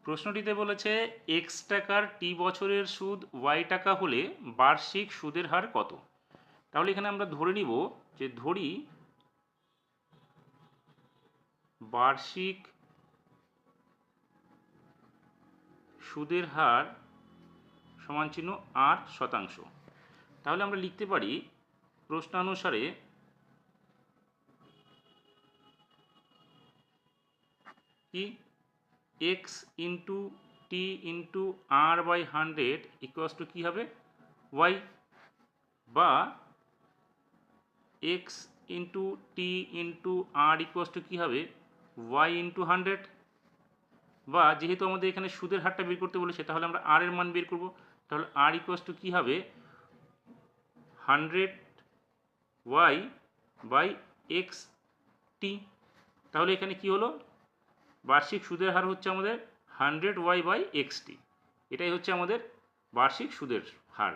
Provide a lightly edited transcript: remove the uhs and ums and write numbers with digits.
প্রশ্নটিতে বলেছে এক্স টাকার টি বছরের সুদ ওয়াই টাকা হলে বার্ষিক সুদের হার কত। তাহলে এখানে আমরা ধরে নিব যে ধরি বার্ষিক সুদের হার সমান চিহ্ন 8%। তাহলে আমরা লিখতে পারি প্রশ্নানুসারে কি X into T into R by 100 equals to কী হবে ওয়াই, বা X into T into R equals to কী হবে ওয়াই ইন্টু 100, বা যেহেতু আমাদের এখানে সুদের হারটা বের করতে বলেছে তাহলে আমরা আর এর মান বের করব। তাহলে আর ইকুয়ালস টু কী হবে 100 ওয়াই বাই এক্স টি। তাহলে এখানে কি হলো, বার্ষিক সুদের হার হচ্ছে আমাদের 100 ওয়াই বাই এক্স টি। এটাই হচ্ছে আমাদের বার্ষিক সুদের হার।